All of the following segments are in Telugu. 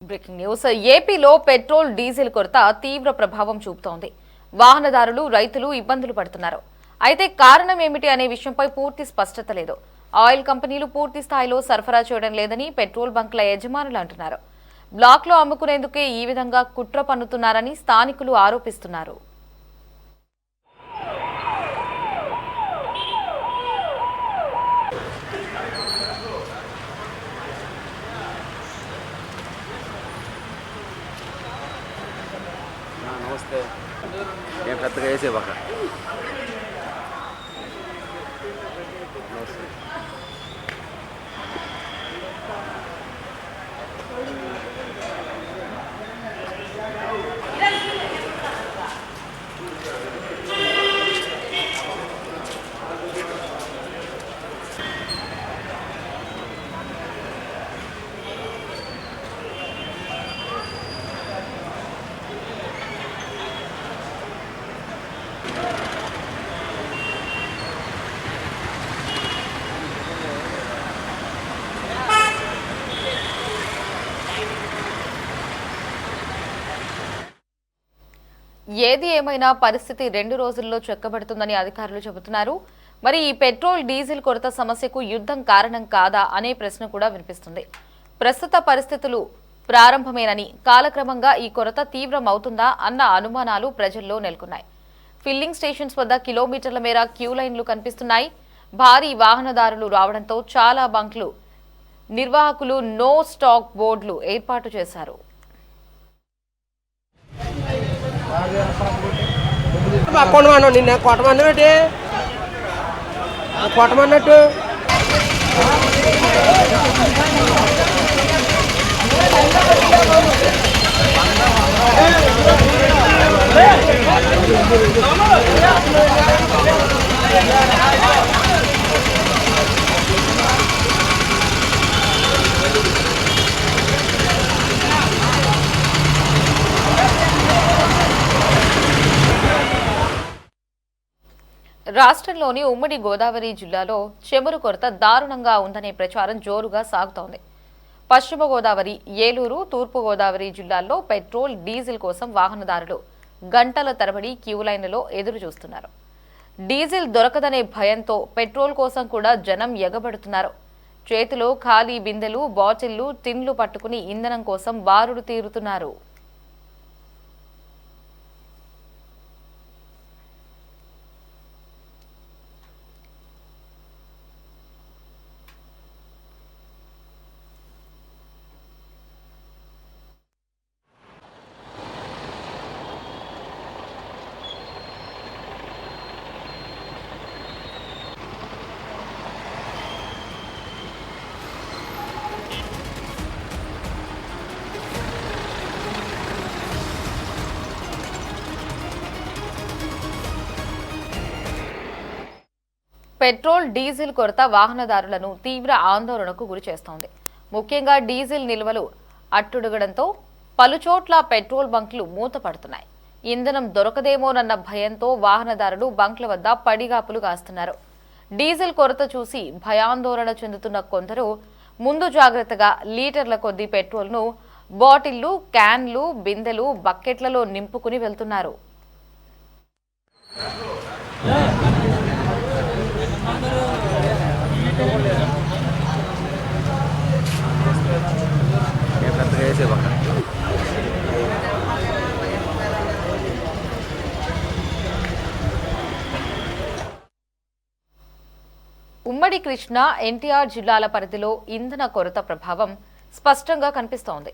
Breaking news. ఏపీలో పెట్రోల్ డీజిల్ కొరత తీవ్ర ప్రభావం చూపుతోంది. వాహనదారులు రైతులు ఇబ్బందులు పడుతున్నారు. అయితే కారణం ఏమిటి అనే విషయంపై పూర్తి స్పష్టత లేదు. ఆయిల్ కంపెనీలు పూర్తి స్థాయిలో సరఫరా చేయడం లేదని పెట్రోల్ బంకుల యజమానులు అంటున్నారు. బ్లాక్లో అమ్ముకునేందుకే ఈ విధంగా కుట్ర పన్నుతున్నారని స్థానికులు ఆరోపిస్తున్నారు. నమస్తే. ఏం పెద్దగా వేసే బాగా ఏది ఏమైనా పరిస్థితి 2 రోజుల్లో చెక్కబడుతుందని అధికారులు చెబుతున్నారు. మరి ఈ పెట్రోల్ డీజిల్ కొరత సమస్యకు యుద్ధం కారణం కాదా అనే ప్రశ్న కూడా వినిపిస్తుంది. ప్రస్తుత పరిస్థితులు ప్రారంభమేనని, కాలక్రమంగా ఈ కొరత తీవ్రమవుతుందా అన్న అనుమానాలు ప్రజల్లో నెలకొన్నాయి. ఫిల్లింగ్ స్టేషన్స్ వద్ద కిలోమీటర్ల మేర క్యూ లైన్లు కనిపిస్తున్నాయి. భారీ వాహనదారులు రావడంతో చాలా బంక్లు నిర్వాహకులు నో స్టాక్ బోర్డులు ఏర్పాటు చేశారు. నిన్న కొట్టమన్నట్టు రాష్ట్రంలోని ఉమ్మడి గోదావరి జిల్లాలో చమురు కొరత దారుణంగా ఉందనే ప్రచారం జోరుగా సాగుతోంది. పశ్చిమ గోదావరి, ఏలూరు, తూర్పు గోదావరి జిల్లాల్లో పెట్రోల్, డీజిల్ కోసం వాహనదారులు గంటల తరబడి క్యూ లైన్లలో ఎదురు చూస్తున్నారు. డీజిల్ దొరకదనే భయంతో పెట్రోల్ కోసం కూడా జనం ఎగబడుతున్నారు. చేతిలో ఖాళీ బిందెలు, బాటిళ్లు, టిన్లు పట్టుకుని ఇంధనం కోసం బారులు తీరుతున్నారు. పెట్రోల్, డీజిల్ కొరత వాహనదారులను తీవ్ర ఆందోళనకు గురిచేస్తోంది. ముఖ్యంగా డీజిల్ నిల్వలు అట్టుడుగడంతో పలుచోట్ల పెట్రోల్ బంకులు మూతపడుతున్నాయి. ఇంధనం దొరకదేమోనన్న భయంతో వాహనదారులు బంక్ల వద్ద పడిగాపులు కాస్తున్నారు. డీజిల్ కొరత చూసి భయాందోళన చెందుతున్న కొందరు ముందు జాగ్రత్తగా లీటర్ల కొద్దీ పెట్రోల్ను బాటిళ్లు, క్యాన్లు, బిందెలు, బకెట్లలో నింపుకుని వెళ్తున్నారు. ఉమ్మడి కృష్ణా, ఎన్టీఆర్ జిల్లాల పరిధిలో ఇంధన కొరత ప్రభావం స్పష్టంగా కనిపిస్తోంది.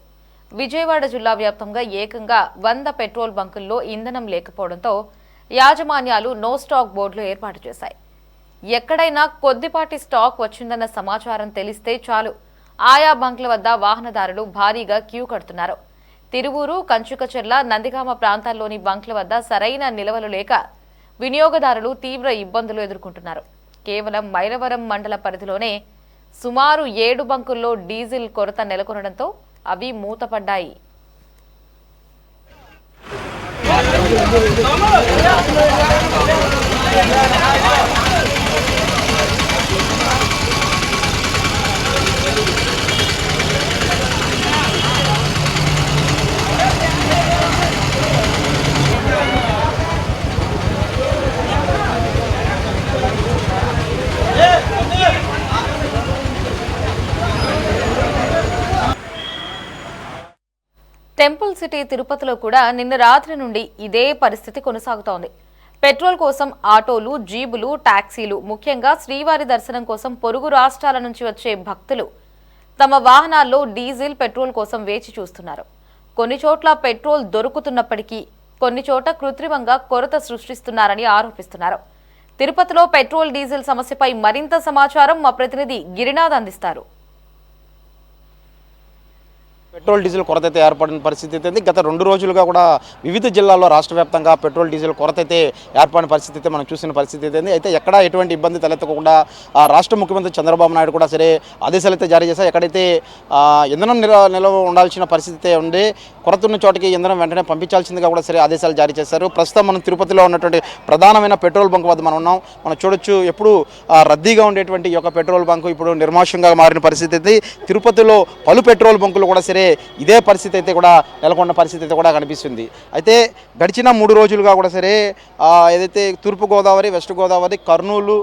విజయవాడ జిల్లా వ్యాప్తంగా ఏకంగా 100 పెట్రోల్ బంకుల్లో ఇంధనం లేకపోవడంతో యాజమాన్యాలు నో స్టాక్ బోర్డులు ఏర్పాటు చేశాయి. ఎక్కడైనా కొద్దిపాటి స్టాక్ వచ్చిందన్న సమాచారం తెలిస్తే చాలు ఆయా బంకుల వద్ద వాహనదారులు భారీగా క్యూ కడుతున్నారు. తిరువూరు, కంచుకచెర్ల, నందిగామ ప్రాంతాల్లోని బంకుల వద్ద సరైన నిల్వలు లేక వినియోగదారులు తీవ్ర ఇబ్బందులు ఎదుర్కొంటున్నారు. కేవలం మైలవరం మండల పరిధిలోనే సుమారు 7 బంకుల్లో డీజిల్ కొరత నెలకొనడంతో అవి మూతపడ్డాయి. టెంపుల్ సిటీ తిరుపతిలో కూడా నిన్న రాత్రి నుండి ఇదే పరిస్థితి కొనసాగుతోంది. పెట్రోల్ కోసం ఆటోలు, జీబులు, టాక్సీలు, ముఖ్యంగా శ్రీవారి దర్శనం కోసం పొరుగు రాష్ట్రాల నుంచి వచ్చే భక్తులు తమ వాహనాల్లో డీజిల్, పెట్రోల్ కోసం వేచి చూస్తున్నారు. కొన్ని చోట్ల పెట్రోల్ దొరుకుతున్నప్పటికీ కొన్ని చోట కృత్రిమంగా కొరత సృష్టిస్తున్నారని ఆరోపిస్తున్నారు. తిరుపతిలో పెట్రోల్, డీజిల్ సమస్యపై మరింత సమాచారం మా ప్రతినిధి గిరినాథ్ అందిస్తారు. పెట్రోల్ డీజిల్ కొరత అయితే ఏర్పడిన పరిస్థితి అయితే గత 2 రోజులుగా కూడా వివిధ జిల్లాల్లో రాష్ట్ర వ్యాప్తంగా పెట్రోల్ డీజిల్ కొరత అయితే ఏర్పడిన పరిస్థితి అయితే మనం చూసిన పరిస్థితి అయితే అయితే ఎక్కడ ఎటువంటి ఇబ్బంది తలెత్తకుండా రాష్ట్ర ముఖ్యమంత్రి చంద్రబాబు నాయుడు కూడా సరే ఆదేశాలు అయితే జారీ చేశారు. ఎక్కడైతే ఇంధనం నిల్వ ఉండాల్సిన పరిస్థితి ఉండే కొరత ఉన్న చోటికి ఇంధనం వెంటనే పంపించాల్సిందిగా కూడా సరే ఆదేశాలు జారీ చేశారు. ప్రస్తుతం మనం తిరుపతిలో ఉన్నటువంటి ప్రధానమైన పెట్రోల్ బంక్ వద్ద మనం ఉన్నాం. మనం చూడొచ్చు ఎప్పుడు రద్దీగా ఉండేటువంటి ఈ యొక్క పెట్రోల్ బంకు ఇప్పుడు నిర్మానుష్యంగా మారిన పరిస్థితి అయితే తిరుపతిలో పలు పెట్రోల్ బంకులు కూడా సరే ఇదే పరిస్థితి అయితే కూడా నెలకొన్న పరిస్థితి అయితే కూడా కనిపిస్తుంది. అయితే గడిచిన 3 రోజులుగా కూడా సరే ఏదైతే తూర్పుగోదావరి, వెస్ట్ గోదావరి, కర్నూలు,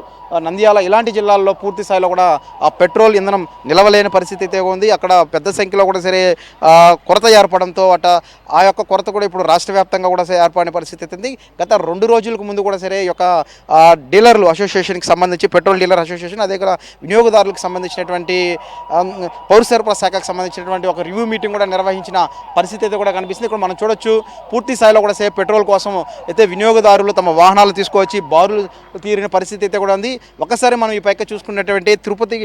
నంద్యాల ఇలాంటి జిల్లాల్లో పూర్తి స్థాయిలో కూడా ఆ పెట్రోల్ ఇంధనం నిలవలేని పరిస్థితి అయితే ఉంది. అక్కడ పెద్ద సంఖ్యలో కూడా సరే కొరత ఏర్పడంతో ఆ యొక్క కొరత కూడా ఇప్పుడు రాష్ట్ర వ్యాప్తంగా కూడా ఏర్పడిన పరిస్థితి అయితే ఉంది. గత 2 రోజులకు ముందు కూడా సరే ఈ యొక్క డీలర్లు అసోసియేషన్కి సంబంధించి పెట్రోల్ డీలర్ అసోసియేషన్, అదే కూడా వినియోగదారులకు సంబంధించినటువంటి పౌర సరఫరా శాఖకు సంబంధించినటువంటి ఒక రివ్యూ మీటింగ్ కూడా నిర్వహించిన పరిస్థితి అయితే కూడా కనిపిస్తుంది. ఇక్కడ మనం చూడొచ్చు పూర్తి స్థాయిలో కూడా సరే పెట్రోల్ కోసం అయితే వినియోగదారులు తమ వాహనాలు తీసుకొచ్చి బారులు తీరిన పరిస్థితి అయితే కూడా ఉంది. ఒకసారి మనం ఈ పైకి చూసుకున్నటువంటి తిరుపతి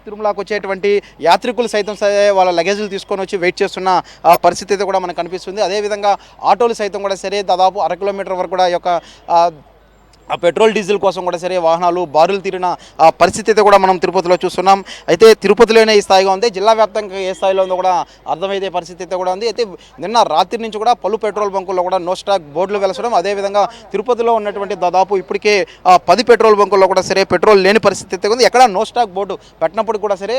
తిరుమలకు వచ్చేటువంటి యాత్రికులు సైతం వాళ్ళ లగేజీలు తీసుకొని వచ్చి వెయిట్ చేస్తున్న పరిస్థితి అయితే కూడా మనకు కనిపిస్తుంది. అదేవిధంగా ఆటోలు సైతం కూడా సరే దాదాపు 1/2 కిలోమీటర్ వరకు కూడా ఈ యొక్క ఆ పెట్రోల్ డీజిల్ కోసం కూడా సరే వాహనాలు బారులు తీరిన పరిస్థితి అయితే కూడా మనం తిరుపతిలో చూస్తున్నాం. అయితే తిరుపతిలోనే ఈ స్థాయిగా ఉంది, జిల్లా వ్యాప్తంగా ఏ స్థాయిలో ఉందో కూడా అర్థమైతే పరిస్థితి అయితే కూడా ఉంది. అయితే నిన్న రాత్రి నుంచి కూడా పలు పెట్రోల్ బంకుల్లో కూడా నో స్టాక్ బోర్డులు వెలసడం, అదేవిధంగా తిరుపతిలో ఉన్నటువంటి దాదాపు ఇప్పటికే 10 పెట్రోల్ బంకుల్లో కూడా సరే పెట్రోల్ లేని పరిస్థితి అయితే ఉంది. ఎక్కడ నో స్టాక్ బోర్డు పెట్టినప్పుడు కూడా సరే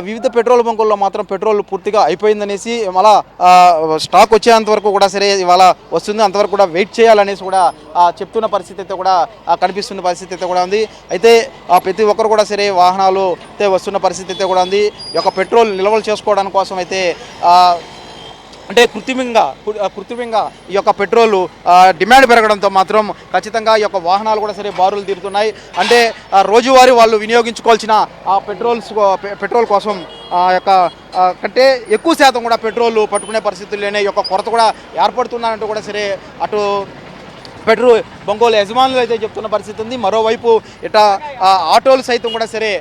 వివిధ పెట్రోల్ బంకుల్లో మాత్రం పెట్రోల్ పూర్తిగా అయిపోయిందనేసి మళ్ళా స్టాక్ వచ్చేంత వరకు కూడా సరే ఇవాళ వస్తుంది, అంతవరకు కూడా వెయిట్ చేయాలనేసి కూడా చెప్తున్న పరిస్థితి అయితే కూడా కనిపిస్తున్న పరిస్థితి అయితే కూడా ఉంది. అయితే ప్రతి ఒక్కరు కూడా సరే వాహనాలు అయితే వస్తున్న పరిస్థితి అయితే కూడా ఉంది. ఈ యొక్క పెట్రోల్ నిల్వలు చేసుకోవడానికి కోసం అయితే అంటే కృత్రిమంగా ఈ యొక్క పెట్రోల్ డిమాండ్ పెరగడంతో మాత్రం ఖచ్చితంగా ఈ యొక్క వాహనాలు కూడా సరే బారులు తీరుతున్నాయి. అంటే రోజువారీ వాళ్ళు వినియోగించుకోవాల్సిన పెట్రోల్ కోసం యొక్క కంటే ఎక్కువ శాతం కూడా పెట్రోల్ పట్టుకునే పరిస్థితుల్లోనే ఈ యొక్క కొరత కూడా ఏర్పడుతున్నారంటూ కూడా సరే అటు పెట్రోల్ బంకుల యజమానులు అయితే చెప్తున్న పరిస్థితి ఉంది. మరోవైపు ఆటోలు సైతం కూడా సరే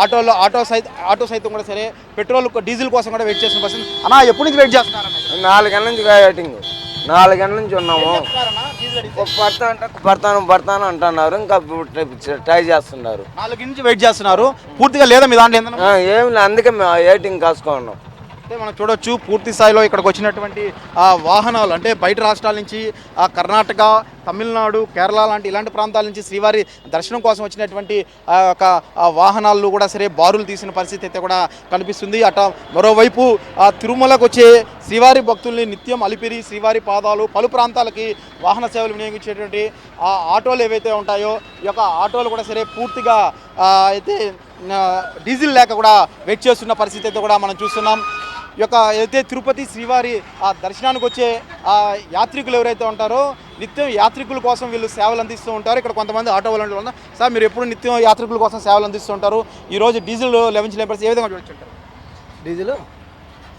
ఆటో సైతం కూడా సరే పెట్రోల్ డీజిల్ కోసం కూడా వెయిట్ చేస్తున్న పరిస్థితి. అన్నా ఎప్పటి నుంచి వెయిట్ చేస్తున్నారు? 4 గంటల నుంచి వెయిటింగ్, 4 గంటల నుంచి ఉన్నాము. పడతాను అంటున్నారు, ఇంకా ట్రై చేస్తున్నారు. 4 నుంచి వెయిట్ చేస్తున్నారు. పూర్తిగా లేదా మీ దాంట్లో? ఏమి లేదు, అందుకే మేము వెయిటింగ్ కాసుకున్నాం. అయితే మనం చూడొచ్చు పూర్తి స్థాయిలో ఇక్కడికి వచ్చినటువంటి వాహనాలు అంటే బయట రాష్ట్రాల నుంచి కర్ణాటక, తమిళనాడు, కేరళ లాంటి ఇలాంటి ప్రాంతాల నుంచి శ్రీవారి దర్శనం కోసం వచ్చినటువంటి వాహనాలు కూడా సరే బారులు తీసిన పరిస్థితి అయితే కూడా కనిపిస్తుంది. మరోవైపు తిరుమలకు వచ్చే శ్రీవారి భక్తుల్ని నిత్యం అలిపిరి, శ్రీవారి పాదాలు, పలు ప్రాంతాలకి వాహన సేవలు వినియోగించేటువంటి ఆటోలు ఏవైతే ఉంటాయో ఈ యొక్క ఆటోలు కూడా సరే పూర్తిగా అయితే డీజిల్ లేక కూడా వెయిట్ చేస్తున్న పరిస్థితి అయితే కూడా మనం చూస్తున్నాం. ఈ యొక్క అయితే తిరుపతి శ్రీవారి దర్శనానికి వచ్చే యాత్రికులు ఎవరైతే ఉంటారో నిత్యం యాత్రికుల కోసం వీళ్ళు సేవలు అందిస్తూ ఉంటారు. ఇక్కడ కొంతమంది ఆటో వాళ్ళు ఉన్నారు. సార్ మీరు ఎప్పుడు నిత్యం యాత్రికుల కోసం సేవలు అందిస్తూ ఉంటారు, ఈరోజు డీజిల్ లభించలేని పరిస్థితి ఏ విధంగా చూడొచ్చు అంటారు?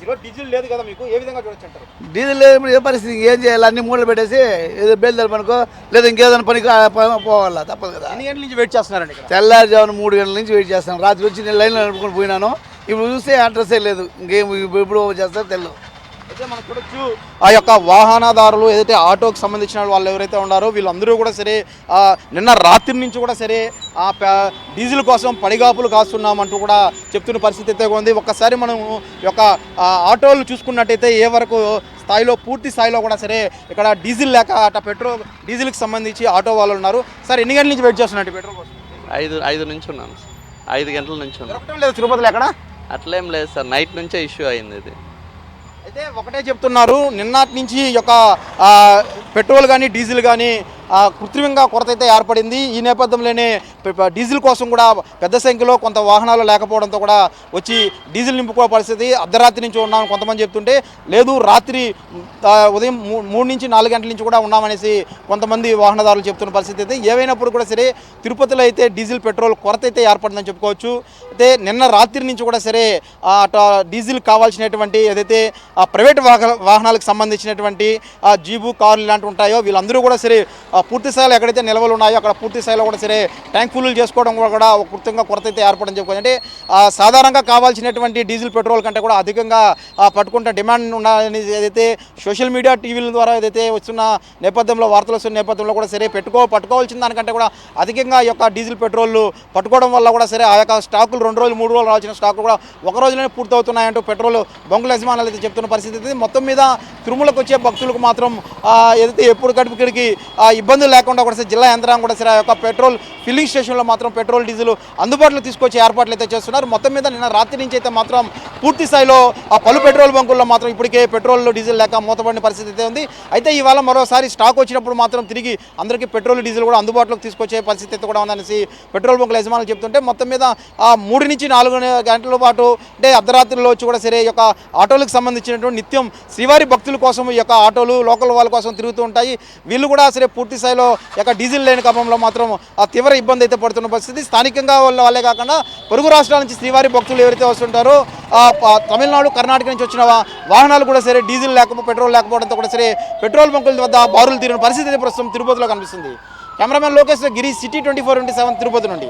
ఈరోజు డీజిల్ లేదు కదా, మీకు ఏ విధంగా చూడొచ్చు అంటారు? డీజిల్ లేదు, ఏ పరిస్థితి ఏం చేయాలి? అన్ని మూడలు పెట్టేసి ఏదో బయలుదేరి పనుకో, లేదా ఇంకేదైనా పనికి పోవాలా, తప్పదు కదా. ఎన్ని గంటల నుంచి వెయిట్ చేస్తున్నారండి? తెల్లారుజామున 3 గంటల నుంచి వెయిట్ చేస్తాను. రాత్రి వచ్చి నేను లైన్లో నడుపుకొని పోయినాను. ఇప్పుడు చూస్తే అడ్రస్సే లేదు, ఇంకేం ఎప్పుడు చేస్తారో తెలియదు. అయితే మనం చూడొచ్చు ఆ యొక్క వాహనదారులు ఏదైతే ఆటోకి సంబంధించిన వాళ్ళు ఎవరైతే ఉన్నారో వీళ్ళందరూ కూడా సరే నిన్న రాత్రి నుంచి కూడా సరే డీజిల్ కోసం పడిగాపులు కాస్తున్నామంటూ కూడా చెప్తున్న పరిస్థితి అయితే ఉంది. ఒక్కసారి మనం ఈ యొక్క ఆటోలు చూసుకున్నట్టయితే ఏ వరకు స్థాయిలో పూర్తి స్థాయిలో కూడా సరే ఇక్కడ డీజిల్ లేక పెట్రోల్ డీజిల్కి సంబంధించి ఆటో వాళ్ళు ఉన్నారు. సార్ ఎన్ని గంటల నుంచి వెయిట్ చేస్తున్నట్టు పెట్రోల్ కోసం? 5 నుంచి ఉన్నాను, 5 గంటల నుంచి ఉన్నాను. లేదు తిరుపతిలో ఎక్కడ అట్లేం లేదు సార్, నైట్ నుంచే ఇష్యూ అయింది ఇది. అయితే ఒకటే చెప్తున్నారు, నిన్నటి నుంచి ఈ యొక్క పెట్రోల్ కానీ డీజిల్ కానీ కృత్రిమంగా కొరత అయితే ఏర్పడింది. ఈ నేపథ్యంలోనే డీజిల్ కోసం కూడా పెద్ద సంఖ్యలో కొంత వాహనాలు లేకపోవడంతో కూడా వచ్చి డీజిల్ నింపుకో పరిస్థితి. అర్ధరాత్రి నుంచి ఉన్నామని కొంతమంది చెప్తుంటే, లేదు రాత్రి ఉదయం 3 నుంచి 4 గంటల నుంచి కూడా ఉన్నామనేసి కొంతమంది వాహనదారులు చెప్తున్న పరిస్థితి అయితే. ఏవైనప్పుడు కూడా సరే తిరుపతిలో అయితే డీజిల్ పెట్రోల్ కొరత అయితే ఏర్పడిందని చెప్పుకోవచ్చు. అయితే నిన్న రాత్రి నుంచి కూడా సరే డీజిల్ కావాల్సినటువంటి ఏదైతే ప్రైవేట్ వాహనాలకు సంబంధించినటువంటి జీబు కార్లు ఇలాంటివి ఉంటాయో వీళ్ళందరూ కూడా సరే పూర్తి స్థాయిలో ఎక్కడైతే నిల్వలు ఉన్నాయో అక్కడ పూర్తి స్థాయిలో కూడా సరే ట్యాంక్ ఫుల్ చేసుకోవడం కూడా ఒక కృత్యంగా కొరత అయితే ఏర్పడని చెప్పుకోవచ్చు. అంటే సాధారణంగా కావాల్సినటువంటి డీజిల్ పెట్రోల్ కంటే కూడా అధికంగా పట్టుకుంటే డిమాండ్ ఉండాలని ఏదైతే సోషల్ మీడియా టీవీల ద్వారా ఏదైతే వస్తున్న నేపథ్యంలో వార్తలు వస్తున్న నేపథ్యంలో కూడా సరే పట్టుకోవాల్సిన దానికంటే కూడా అధికంగా ఈ యొక్క డీజిల్ పెట్రోల్ పట్టుకోవడం వల్ల కూడా సరే ఆ యొక్క స్టాకులు 2 రోజులు 3 రోజులు రావాల్సిన స్టాకులు కూడా ఒక రోజులోనే పూర్తవుతున్నాయంటూ పెట్రోల్ బంకుల యజమానులు అయితే చెప్తున్న పరిస్థితి. మొత్తం మీద తిరుమలకు వచ్చే భక్తులకు మాత్రం ఏదైతే ఎప్పుడు గడిపికడికి ఇబ్బందులు లేకుండా కూడా జిల్లా యంత్రాంగం కూడా సరే ఆ యొక్క పెట్రోల్ ఫిల్లింగ్ స్టేషన్లో మాత్రం పెట్రోల్ డీజిల్ అందుబాటులో తీసుకొచ్చే ఏర్పాట్లు అయితే చేస్తున్నారు. మొత్తం మీద నిన్న రాత్రి నుంచి అయితే మాత్రం పూర్తి స్థాయిలో పలు పెట్రోల్ బంకుల్లో మాత్రం ఇప్పటికే పెట్రోల్ డీజిల్ లేక మూతపడిన పరిస్థితి అయితే ఉంది. అయితే ఇవాళ మరోసారి స్టాక్ వచ్చినప్పుడు మాత్రం తిరిగి అందరికీ పెట్రోల్ డీజిల్ కూడా అందుబాటులోకి తీసుకొచ్చే పరిస్థితి అయితే కూడా ఉందనేసి పెట్రోల్ బంకుల యజమానులు చెప్తుంటే, మొత్తం మీద 3 నుంచి 4 గంటల పాటు అంటే అర్ధరాత్రిలో వచ్చి కూడా సరే ఈ యొక్క ఆటోలకు సంబంధించినటువంటి నిత్యం శ్రీవారి భక్తుల కోసం ఈ యొక్క ఆటోలు లోకల్ వాళ్ళ కోసం తిరుగుతూ ఉంటాయి. వీళ్ళు కూడా సరే పూర్తి స్థాయిలో ఈ యొక్క డీజిల్ లేని క్రమంలో మాత్రం తీవ్ర ఇబ్బంది అయితే పడుతున్న పరిస్థితి. స్థానికంగా వాళ్ళే కాకుండా పొరుగు రాష్ట్రాల నుంచి శ్రీవారి భక్తులు ఎవరైతే వస్తుంటారో తమిళనాడు కర్ణాటక నుంచి వచ్చిన వాహనాలు కూడా సరే డీజిల్ పెట్రోల్ లేకపోవడంతో కూడా సరే పెట్రోల్ బంకుల వద్ద బారులు తీరిన పరిస్థితి ప్రస్తుతం తిరుపతిలో కనిపిస్తుంది. కెమెరామెన్ లోకేష్ గిరి, సిటీ 24/7 తిరుపతి నుండి.